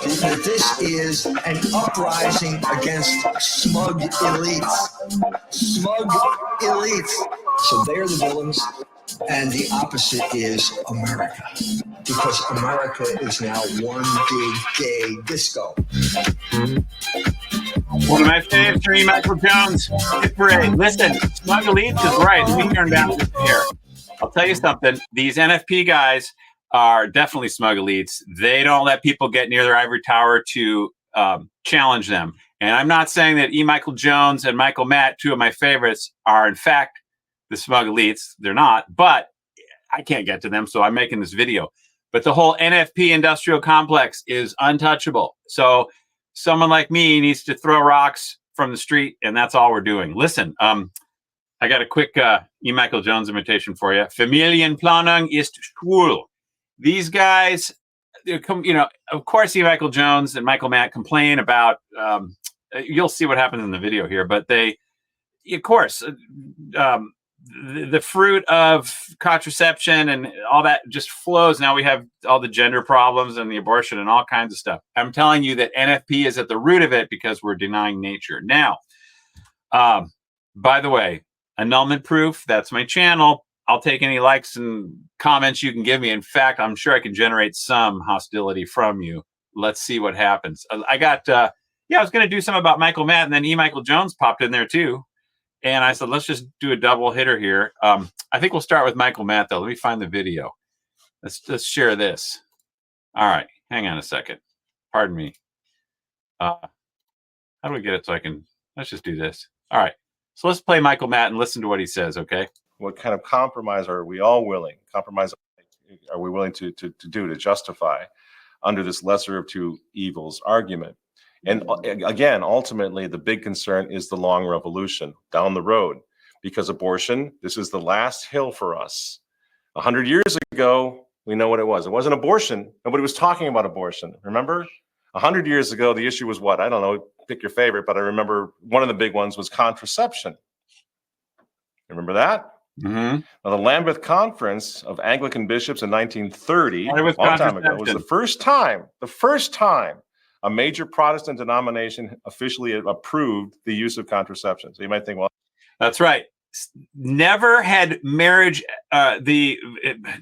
that this is an uprising against smug elites. Smug elites. So they're the villains, and the opposite is America. Because America is now one big gay disco. One of my faves, Three Michael Jones. Hit parade. Listen, smug elites is right. Let me turn down this here. I'll tell you something. These NFP guys are definitely smug elites. They don't let people get near their ivory tower to challenge them. And I'm not saying that E. Michael Jones and Michael Matt, two of my favorites, are in fact the smug elites. They're not, but I can't get to them, so I'm making this video. But the whole NFP industrial complex is untouchable. So someone like me needs to throw rocks from the street, and that's all we're doing. Listen, I got a quick E. Michael Jones imitation for you. Familienplanung ist schwul. These guys, of course, E. Michael Jones and Michael Matt complain about, you'll see what happens in the video here, but they, of course, the fruit of contraception and all that just flows. Now we have all the gender problems and the abortion and all kinds of stuff. I'm telling you that NFP is at the root of it because we're denying nature. Now, by the way, annulment proof, that's my channel. I'll take any likes and comments you can give me. In fact, I'm sure I can generate some hostility from you. Let's see what happens. I got, I was going to do something about Michael Matt, and then E. Michael Jones popped in there too. And I said, let's just do a double hitter here. I think we'll start with Michael Matt, though. Let me find the video. Let's share this. All right. Hang on a second. Pardon me. How do we get it so I can... Let's just do this. All right. So let's play Michael Matt and listen to what he says, okay? What kind of compromise are we all willing? Compromise are we willing to do, to justify under this lesser of two evils argument? And again, ultimately, the big concern is the long revolution down the road, because abortion, this is the last hill for us. 100 years ago, we know what it was. It wasn't abortion. Nobody was talking about abortion. Remember? 100 years ago, the issue was what? I don't know. Pick your favorite, but I remember one of the big ones was contraception. Remember that? Mm-hmm. Now, the Lambeth Conference of Anglican Bishops in 1930, a long time ago, was the first time a major Protestant denomination officially approved the use of contraception. So you might think, well, that's right. Never had marriage,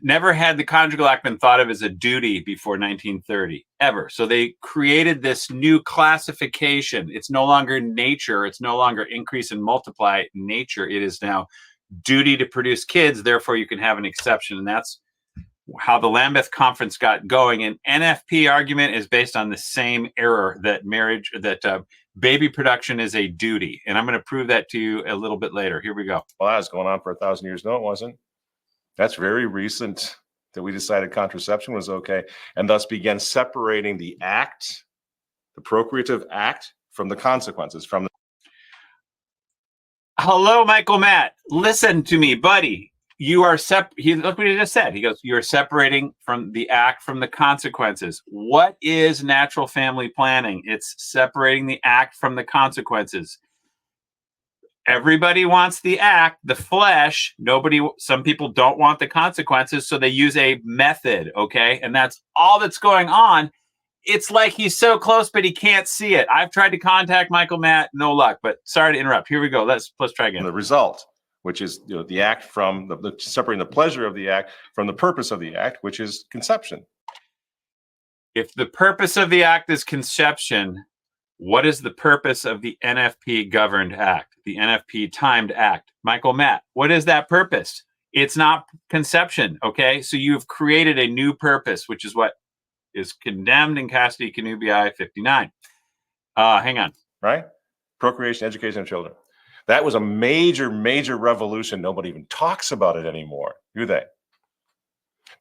never had the conjugal act been thought of as a duty before 1930, ever. So they created this new classification. It's no longer nature. It's no longer increase and multiply nature. It is now duty to produce kids. Therefore, you can have an exception. And that's how the Lambeth Conference got going. And NFP argument is based on the same error that baby production is a duty. And I'm going to prove that to you a little bit later. Here we go. Well, that was going on for 1,000 years. No, it wasn't. That's very recent that we decided contraception was okay, and thus began separating the act, the procreative act, from the consequences. Hello, Michael Matt. Listen to me, buddy. You are look what he just said. He goes, you're separating from the act from the consequences. What is natural family planning? It's separating the act from the consequences. Everybody wants the act, the flesh. Some people don't want the consequences, so they use a method, okay? And that's all that's going on. It's like he's so close, but he can't see it. I've tried to contact Michael Matt, no luck, but sorry to interrupt. Here we go. Let's try again. The result, which is the act from the separating the pleasure of the act from the purpose of the act, which is conception. If the purpose of the act is conception, what is the purpose of the NFP governed act, the NFP timed act? Michael Matt, what is that purpose? It's not conception, okay? So you've created a new purpose, which is what is condemned in Casti Connubii 59. Hang on. Right? Procreation, education of children. That was a major, major revolution. Nobody even talks about it anymore, do they?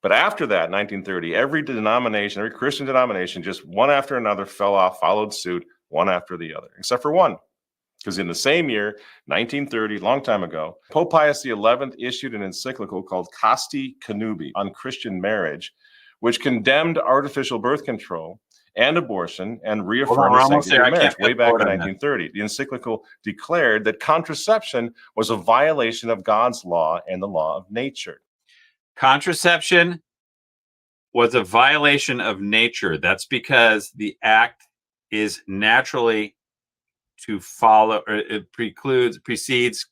But after that, 1930, every denomination, every Christian denomination, just one after another fell off, followed suit, one after the other, except for one. Because in the same year, 1930, long time ago, Pope Pius XI issued an encyclical called Casti Connubii on Christian marriage, which condemned artificial birth control and abortion and reaffirmed the sanctity of marriage way back in 1930. The encyclical declared that contraception was a violation of God's law and the law of nature. Contraception was a violation of nature. That's because the act is naturally to follow, or it precedes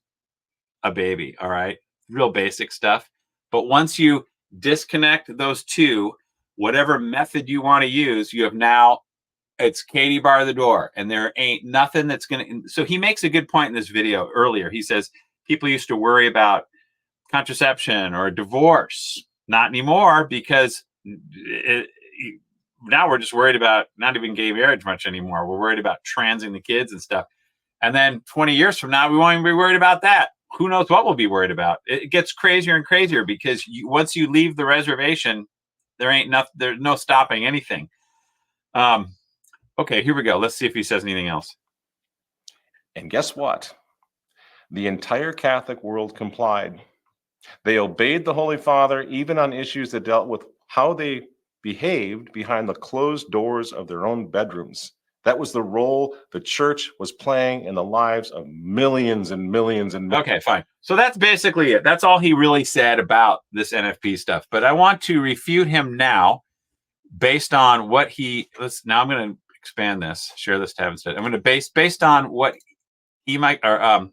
a baby. All right. Real basic stuff. But once you disconnect those two, whatever method you want to use, you have now, it's Katie bar the door, and there ain't nothing that's going to. So he makes a good point in this video earlier. He says people used to worry about contraception or divorce. Not anymore, because now we're just worried about not even gay marriage much anymore. We're worried about transing the kids and stuff. And then 20 years from now, we won't even be worried about that. Who knows what we'll be worried about? It gets crazier and crazier because once you leave the reservation, there's no stopping anything. Okay, here we go. Let's see if he says anything else. And guess what? The entire Catholic world complied. They obeyed the Holy Father even on issues that dealt with how they behaved behind the closed doors of their own bedrooms. That was the role the church was playing in the lives of millions and millions and millions. Okay, fine. So that's basically it. That's all he really said about this NFP stuff. But I want to refute him now based on what now I'm going to expand this, share this tab instead. I'm going to based on what Michael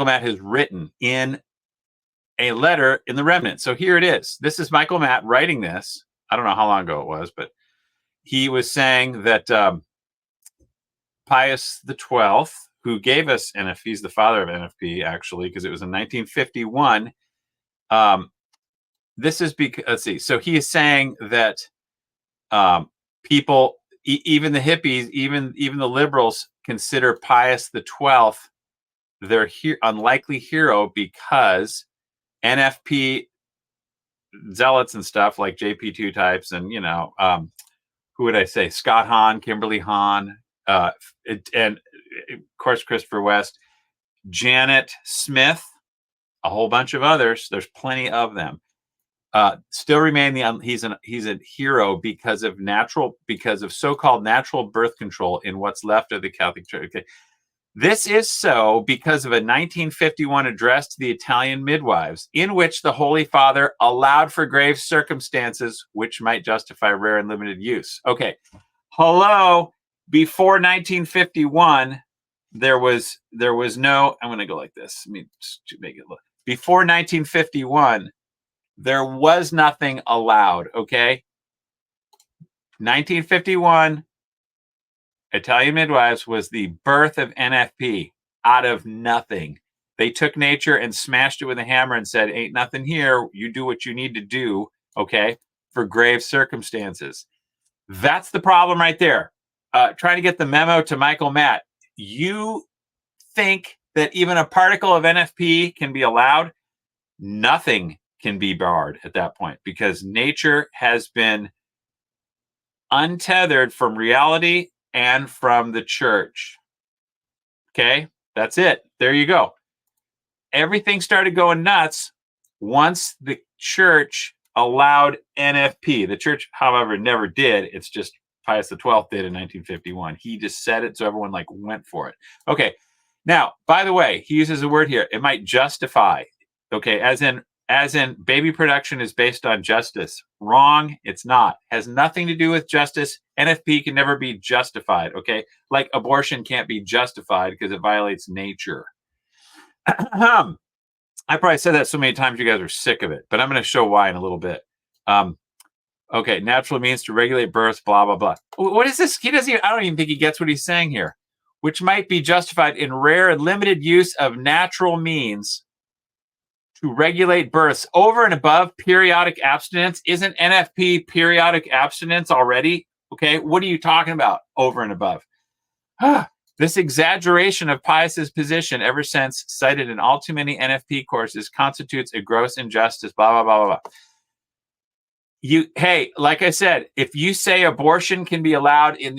Matt has written in a letter in the Remnant. So here it is. This is Michael Matt writing this. I don't know how long ago it was, but he was saying that Pius XII, who gave us NFP, he's the father of NFP, actually, because it was in 1951. This is because, let's see. So he is saying that people, even the hippies, even the liberals, consider Pius XII their unlikely hero because NFP zealots and stuff like JP2 types and, who would I say? Scott Hahn, Kimberly Hahn, and of course, Christopher West, Janet Smith, a whole bunch of others. There's plenty of them. Still remain he's a hero because of so-called natural birth control in what's left of the Catholic Church. Okay. This is so because of a 1951 address to the Italian midwives, in which the Holy Father allowed for grave circumstances which might justify rare and limited use. Okay, hello. Before 1951, there was no. I'm going to go like this. Let me make it look. Before 1951, there was nothing allowed. Okay, 1951. Italian midwives was the birth of NFP out of nothing. They took nature and smashed it with a hammer and said, ain't nothing here. You do what you need to do, okay, for grave circumstances. That's the problem right there. Trying to get the memo to Michael Matt. You think that even a particle of NFP can be allowed? Nothing can be barred at that point because nature has been untethered from reality and from the church. Okay, that's it. There you go. Everything started going nuts once the church allowed NFP. The church, however, never did. It's just Pius XII did in 1951. He just said it, so everyone went for it. Okay, now, by the way, he uses a word here. It might justify. Okay, as in baby production is based on justice. Wrong, it's not. Has nothing to do with justice. NFP can never be justified, okay? Like abortion can't be justified because it violates nature. I probably said that so many times you guys are sick of it, but I'm going to show why in a little bit. Okay, natural means to regulate birth, blah, blah, blah. What is this? I don't even think he gets what he's saying here. Which might be justified in rare and limited use of natural means to regulate births over and above periodic abstinence. Isn't NFP periodic abstinence already? Okay, what are you talking about over and above? This exaggeration of Pius's position ever since cited in all too many NFP courses constitutes a gross injustice, blah, blah, blah, blah, blah. Hey, like I said, if you say abortion can be allowed in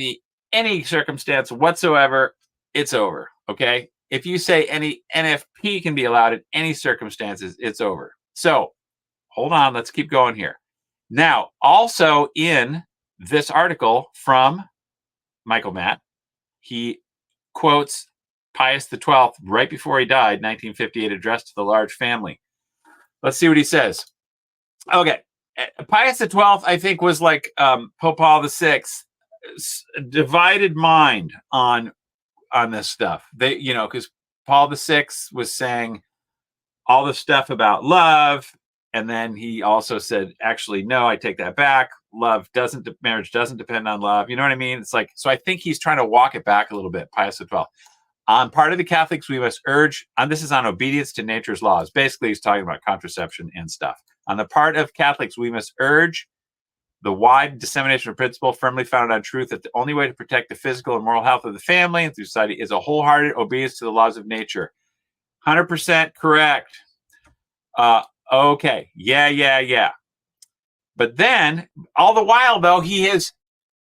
any circumstance whatsoever, it's over, okay? If you say any NFP can be allowed in any circumstances, it's over. So hold on, let's keep going here. Now, also in this article from Michael Matt, he quotes Pius XII right before he died, 1958, address to the large family. Let's see what he says. Okay, Pius XII, I think, was like Pope Paul VI, divided mind on this stuff. They, because Paul VI was saying all the stuff about love, and then he also said, actually, no, I take that back. Marriage doesn't depend on love. You know what I mean? It's like, so I think he's trying to walk it back a little bit, Pius XII. On part of the Catholics, we must urge, and this is on obedience to nature's laws. Basically, he's talking about contraception and stuff. On the part of Catholics, we must urge the wide dissemination of principle firmly founded on truth that the only way to protect the physical and moral health of the family and through society is a wholehearted obedience to the laws of nature. 100% correct. Okay. Yeah. But then, all the while, though, years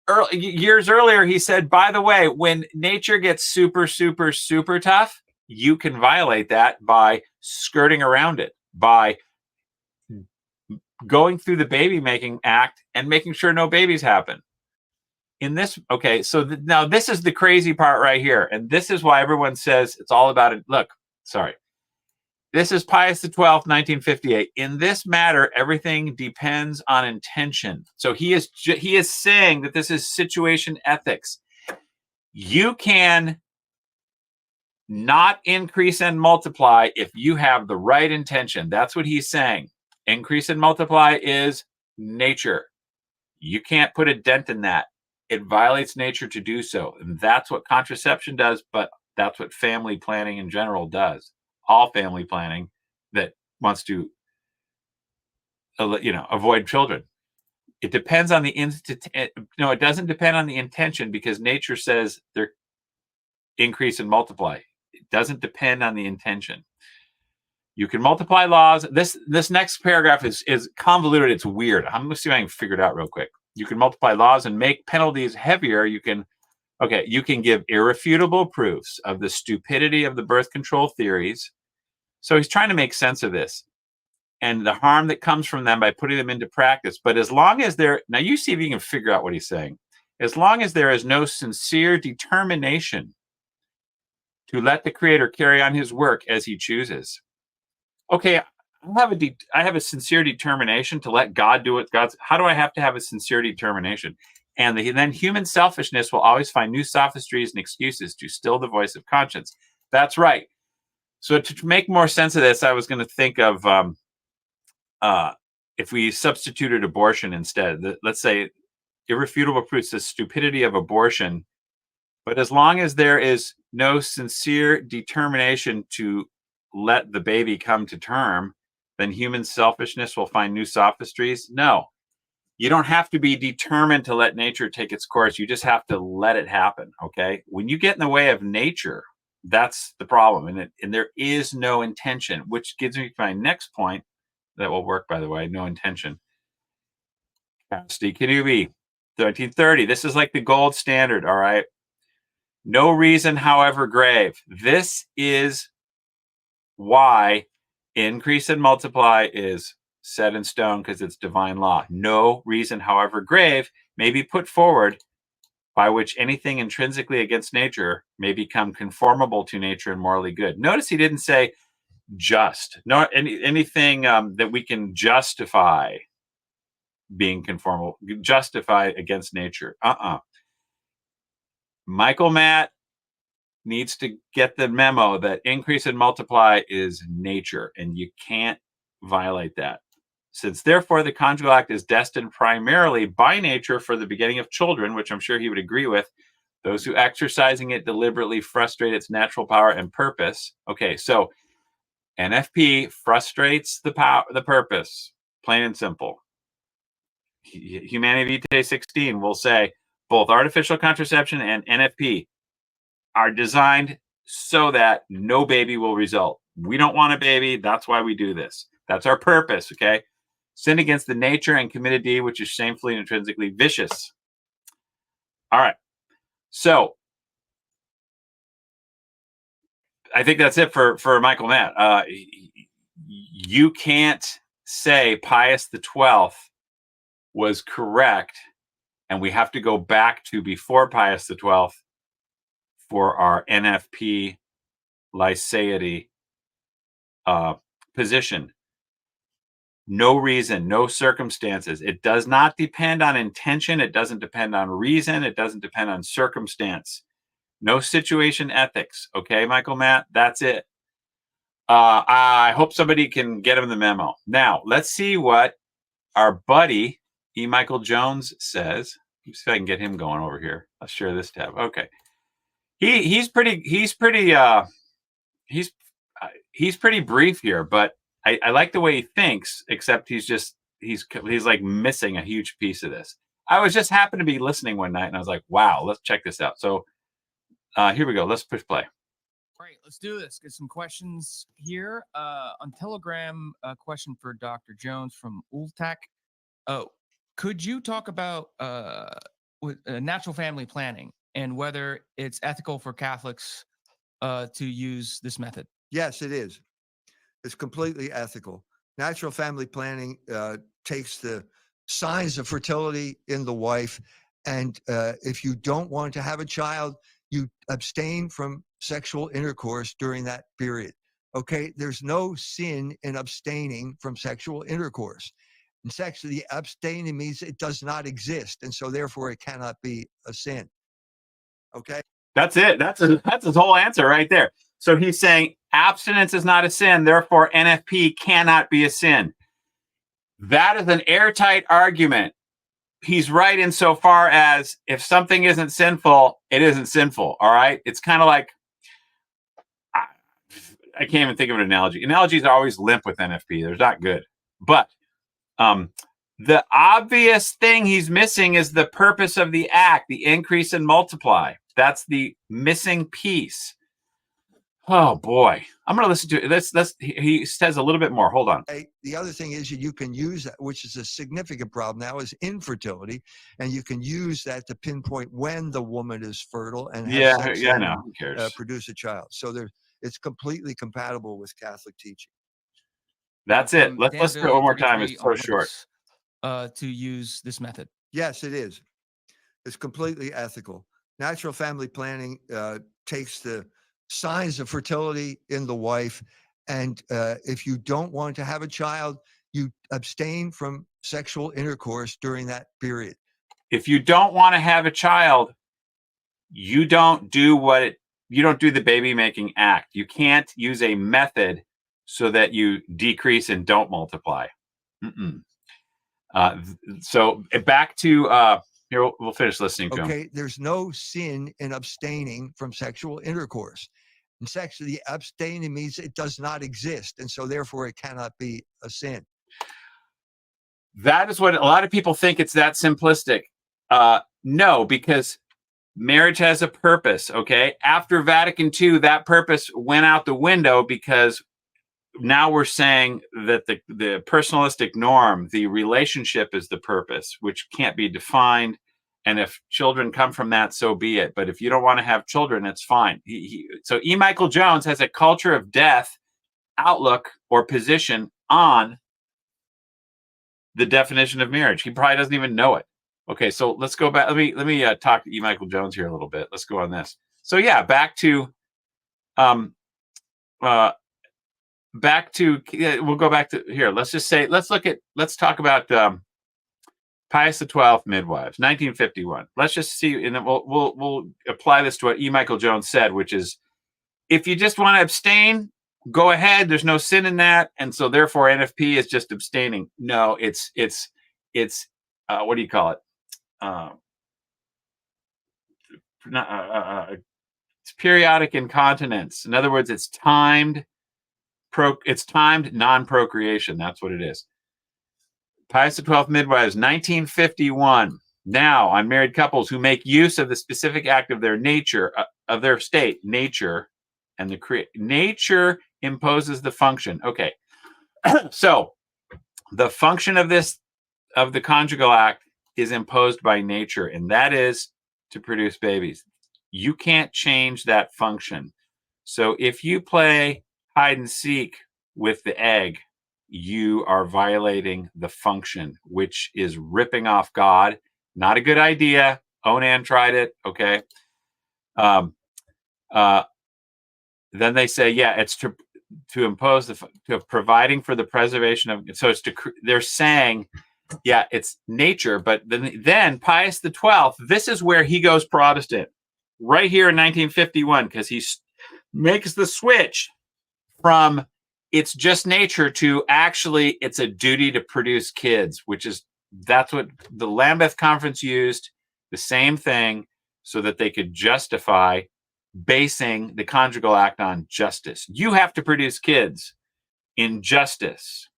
earlier, he said, by the way, when nature gets super, super, super tough, you can violate that by skirting around it, by going through the baby making act and making sure no babies happen. Okay, so now this is the crazy part right here. And this is why everyone says it's all about it. Look, sorry. This is Pius XII, 1958. In this matter, everything depends on intention. So he is saying that this is situation ethics. You can not increase and multiply if you have the right intention. That's what he's saying. Increase and multiply is nature. You can't put a dent in that. It violates nature to do so. And that's what contraception does, but that's what family planning in general does. All family planning that wants to, avoid children. It depends on it doesn't depend on the intention, because nature says they're increase and multiply. It doesn't depend on the intention. You can multiply laws. This next paragraph is convoluted. It's weird. I'm going to see if I can figure it out real quick. You can multiply laws and make penalties heavier. You can give irrefutable proofs of the stupidity of the birth control theories. So he's trying to make sense of this and the harm that comes from them by putting them into practice. But as long as now you see if you can figure out what he's saying. As long as there is no sincere determination to let the Creator carry on his work as he chooses. Okay, I have a sincere determination to let God do it. How do I have to have a sincere determination? And then human selfishness will always find new sophistries and excuses to still the voice of conscience. That's right. So to make more sense of this, I was going to think of if we substituted abortion instead. Let's say irrefutable proofs the stupidity of abortion, but as long as there is no sincere determination to let the baby come to term, then human selfishness will find new sophistries. No, you don't have to be determined to let nature take its course. You just have to let it happen. Okay. When you get in the way of nature, that's the problem. And there is no intention, which gives me my next point that will work, by the way. No intention. Casti Canubi, 1930. This is like the gold standard. All right. No reason, however grave. This is why increase and multiply is set in stone, because it's divine law. No reason, however grave, may be put forward by which anything intrinsically against nature may become conformable to nature and morally good. Notice he didn't say just. No, anything that we can justify being conformable, justify against nature. Michael Matt needs to get the memo that increase and multiply is nature, and you can't violate that. Since therefore the conjugal act is destined primarily by nature for the begetting of children, which I'm sure he would agree with, those who exercising it deliberately frustrate its natural power and purpose. Okay, so NFP frustrates the purpose, plain and simple. Humanae Vitae 16 will say both artificial contraception and NFP are designed so that no baby will result. We don't want a baby. That's why we do this. That's our purpose, okay? Sin against the nature and committed deed, which is shamefully and intrinsically vicious. All right. So I think that's it for Michael Matt. You can't say Pius XII was correct, and we have to go back to before Pius XII for our NFP lyceity position. No reason, no circumstances. It does not depend on intention. It doesn't depend on reason. It doesn't depend on circumstance. No situation ethics. Okay, Michael Matt, that's it. I hope somebody can get him the memo. Now, let's see what our buddy E. Michael Jones says. Let's see if I can get him going over here. Let's share this tab. Okay. He's pretty brief here, but I like the way he thinks, except he's like missing a huge piece of this. I was just happened to be listening one night and I was like, wow, let's check this out. So here we go. Let's push play. All right, let's do this. Get some questions here. On Telegram, a question for Dr. Jones from Ultak. Could you talk about natural family planning and whether it's ethical for Catholics to use this method? Yes, it is. It's completely ethical. Natural family planning takes the signs of fertility in the wife, and if you don't want to have a child, you abstain from sexual intercourse during that period. Okay, there's no sin in abstaining from sexual intercourse. And sexually abstaining means it does not exist, and so therefore it cannot be a sin. Okay, that's it. That's his whole answer right there. So he's saying abstinence is not a sin, therefore NFP cannot be a sin. That is an airtight argument. He's right insofar as if something isn't sinful, it isn't sinful. All right. It's kind of like, I can't even think of an analogy. Analogies are always limp with NFP. They're not good. But the obvious thing he's missing is the purpose of the act, the increase and multiply. That's the missing piece. Oh boy, I'm going to listen to it. He says a little bit more. Hold on. The other thing is you can use that, which is a significant problem now, is infertility, and you can use that to pinpoint when the woman is fertile and have sex I know. Who cares? Produce a child. So it's completely compatible with Catholic teaching. That's it. Let's do it one more time. It's so short. To use this method. Yes, it is. It's completely ethical. Natural family planning takes the signs of fertility in the wife, and if you don't want to have a child, you abstain from sexual intercourse during that period. If you don't want to have a child, you don't do the baby making act. You can't use a method so that you decrease and don't multiply. So back to here, we'll finish listening to him. Okay, there's no sin in abstaining from sexual intercourse. And sexually abstaining means it does not exist, and so therefore it cannot be a sin. That is what a lot of people think. It's that simplistic. No, because marriage has a purpose. Okay, after Vatican II, that purpose went out the window because now we're saying that the personalistic norm, the relationship, is the purpose, which can't be defined. And if children come from that, so be it. But if you don't want to have children, it's fine. So E. Michael Jones has a culture of death outlook or position on the definition of marriage. He probably doesn't even know it. Okay, so let's go back. Let me talk to E. Michael Jones here a little bit. Let's go on this. So yeah, back to we'll go back to here. Let's talk about Pius XII midwives, 1951. Let's just see, and then we'll apply this to what E. Michael Jones said, which is, if you just want to abstain, go ahead. There's no sin in that, and so therefore NFP is just abstaining. No, it's what do you call it? It's periodic incontinence. In other words, it's timed non-procreation. That's what it is. Pius XII midwives, 1951. Now, on married couples who make use of the specific act of their nature, of their state, nature, and nature imposes the function. Okay, so the function of the conjugal act is imposed by nature, and that is to produce babies. You can't change that function. So if you play hide and seek with the egg, you are violating the function, which is ripping off God. Not a good idea. Onan tried it. Okay. Then they say, yeah, impose to providing for the preservation of. So it's they're saying, yeah, it's nature. But then Pius XII, this is where he goes Protestant, right here in 1951, because he makes the switch from it's just nature to actually it's a duty to produce kids, that's what the Lambeth Conference used, the same thing, so that they could justify basing the conjugal act on justice. You have to produce kids in justice.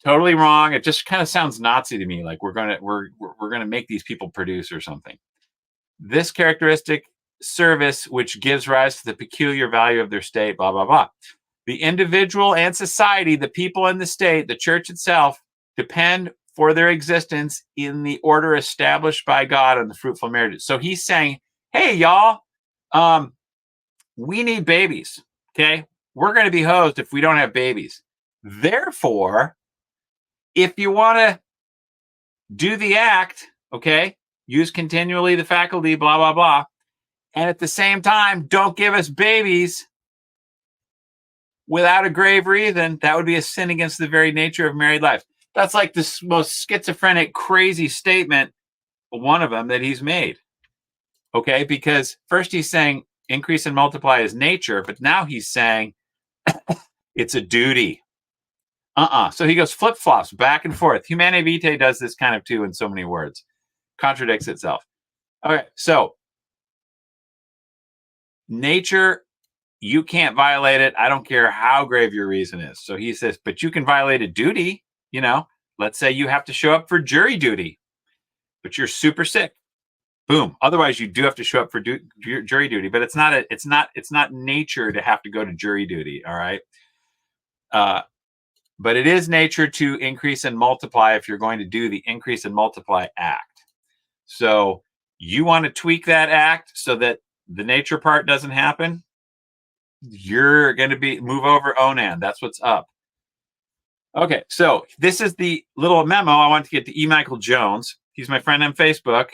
Totally wrong. It just kind of sounds Nazi to me, like we're gonna make these people produce or something. This characteristic service which gives rise to the peculiar value of their state, blah, blah, blah. The individual and society, the people and the state, the church itself, depend for their existence in the order established by God on the fruitful marriages. So he's saying, hey, y'all, we need babies, okay? We're going to be hosed if we don't have babies. Therefore, if you want to do the act, okay, use continually the faculty, blah, blah, blah, and at the same time, don't give us babies without a grave reason, that would be a sin against the very nature of married life. That's like the most schizophrenic, crazy statement, one of them that he's made. Okay, because first he's saying increase and multiply is nature, but now he's saying it's a duty. So he goes flip-flops back and forth. Humanae Vitae does this kind of too in so many words. Contradicts itself. Okay, so nature, you can't violate it. I don't care how grave your reason is. So he says, but you can violate a duty. Let's say you have to show up for jury duty, but you're super sick. Boom. Otherwise, you do have to show up for jury duty, but it's not nature to have to go to jury duty. All right. But it is nature to increase and multiply if you're going to do the increase and multiply act. So you want to tweak that act so that the nature part doesn't happen. You're going to move over Onan. That's what's up. Okay, so this is the little memo I want to get to E. Michael Jones. He's my friend on Facebook.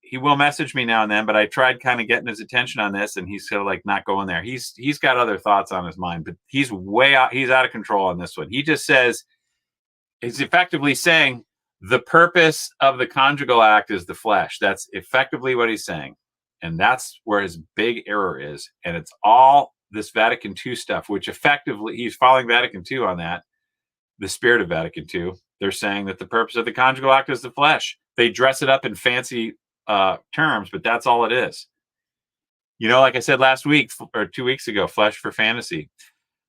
He will message me now and then, but I tried kind of getting his attention on this, and he's sort of like not going there. He's got other thoughts on his mind, but he's way out. He's out of control on this one. He just says, he's effectively saying the purpose of the conjugal act is the flesh. That's effectively what he's saying. And that's where his big error is. And it's all this Vatican II stuff, which effectively he's following Vatican II on that, the spirit of Vatican II. They're saying that the purpose of the conjugal act is the flesh. They dress it up in fancy terms, but that's all it is. Like I said last week or 2 weeks ago, flesh for fantasy.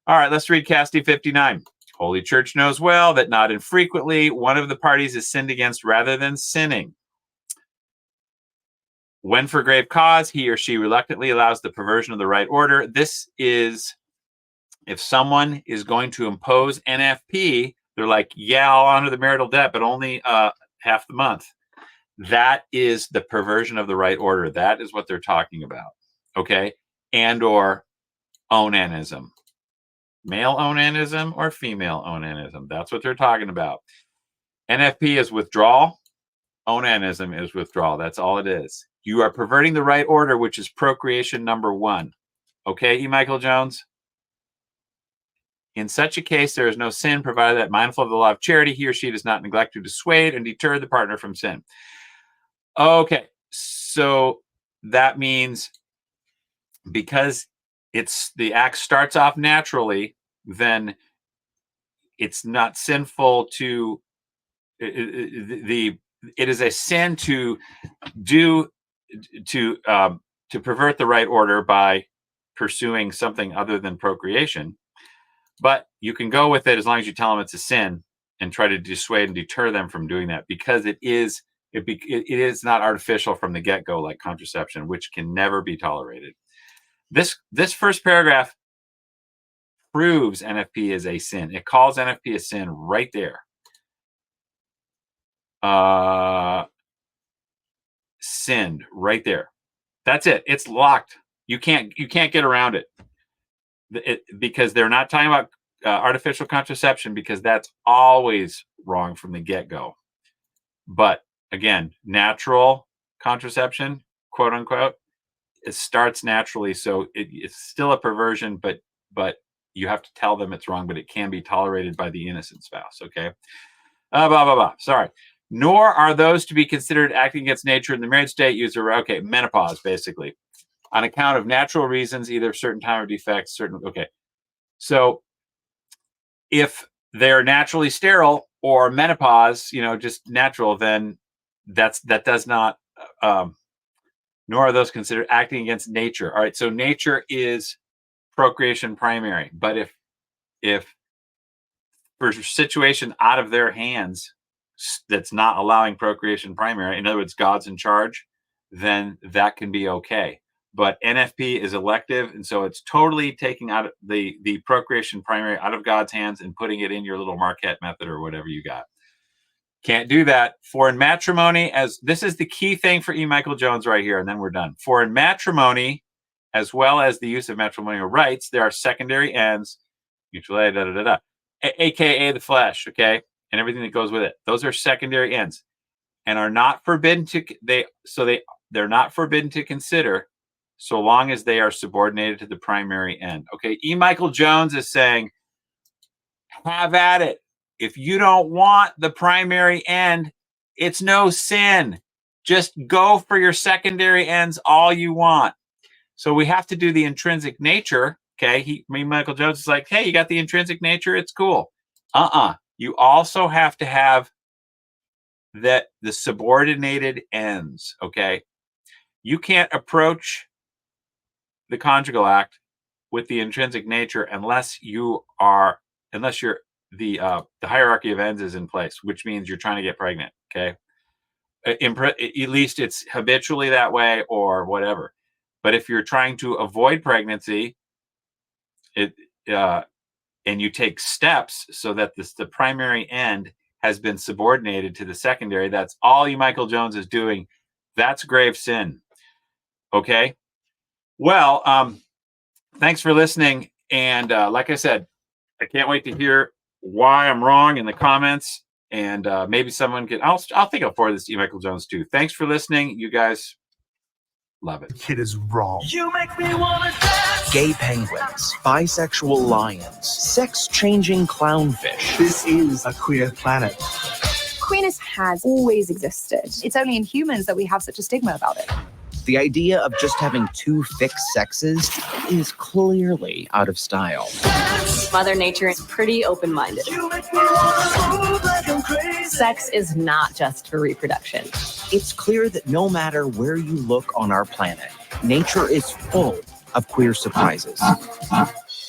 All right, let's read Casti 59. Holy Church knows well that not infrequently one of the parties is sinned against rather than sinning. When for grave cause, he or she reluctantly allows the perversion of the right order. This is if someone is going to impose NFP, they're like, yeah, I'll honor the marital debt, but only half the month. That is the perversion of the right order. That is what they're talking about. Okay. And or onanism. Male onanism or female onanism. That's what they're talking about. NFP is withdrawal. Onanism is withdrawal. That's all it is. You are perverting the right order, which is procreation number 1. Okay, E. Michael Jones? In such a case, there is no sin, provided that mindful of the law of charity, he or she does not neglect to dissuade and deter the partner from sin. Okay, so that means because the act starts off naturally, then it's not sinful to it is a sin to pervert the right order by pursuing something other than procreation. But you can go with it as long as you tell them it's a sin and try to dissuade and deter them from doing that, because it is not artificial from the get-go like contraception, which can never be tolerated. This first paragraph proves NFP is a sin. It calls NFP a sin right there. Sinned right there. That's it. It's locked. You can't get around it. Because they're not talking about artificial contraception, because that's always wrong from the get-go. But again, natural contraception, quote unquote, it starts naturally, so it's still a perversion, but you have to tell them it's wrong, but it can be tolerated by the innocent spouse. Okay. Blah, blah, blah. Sorry. Nor are those to be considered acting against nature in the married state. Okay. Menopause, basically. On account of natural reasons, either certain time or defects, okay. So if they're naturally sterile or menopause, just natural, then that does not, nor are those considered acting against nature. All right. So nature is procreation primary. But if for a situation out of their hands that's not allowing procreation primary, in other words, God's in charge, then that can be okay. But NFP is elective, and so it's totally taking out the procreation primary out of God's hands and putting it in your little Marquette method or whatever you got. Can't do that. For in matrimony, as this is the key thing for E. Michael Jones right here, and then we're done. For in matrimony, as well as the use of matrimonial rights, there are secondary ends, mutual aid, aka the flesh, okay, and everything that goes with it. Those are secondary ends, and are not forbidden to they're not forbidden to consider, so long as they are subordinated to the primary end. Okay, E. Michael Jones is saying, have at it. If you don't want the primary end, it's no sin. Just go for your secondary ends all you want. So we have to do the intrinsic nature. Okay, Michael Jones is like, hey, you got the intrinsic nature, it's cool. You also have to have the subordinated ends. Okay, you can't approach the conjugal act with the intrinsic nature unless you're the hierarchy of ends is in place, which means you're trying to get pregnant. Okay, at least it's habitually that way or whatever. But if you're trying to avoid pregnancy, and you take steps so that the primary end has been subordinated to the secondary, that's all you Michael Jones is doing. That's grave sin. Okay. Well, thanks for listening. And like I said, I can't wait to hear why I'm wrong in the comments. And maybe someone can. I'll think I'll forward this to Michael Jones too. Thanks for listening, you guys. Love it. Kid is wrong. You make me wanna dance. Gay penguins, bisexual lions, sex-changing clownfish. This is a queer planet. Queerness has always existed. It's only in humans that we have such a stigma about it. The idea of just having two fixed sexes is clearly out of style. Mother Nature is pretty open-minded. You make me wanna move like I'm crazy. Sex is not just for reproduction. It's clear that no matter where you look on our planet, nature is full of queer surprises.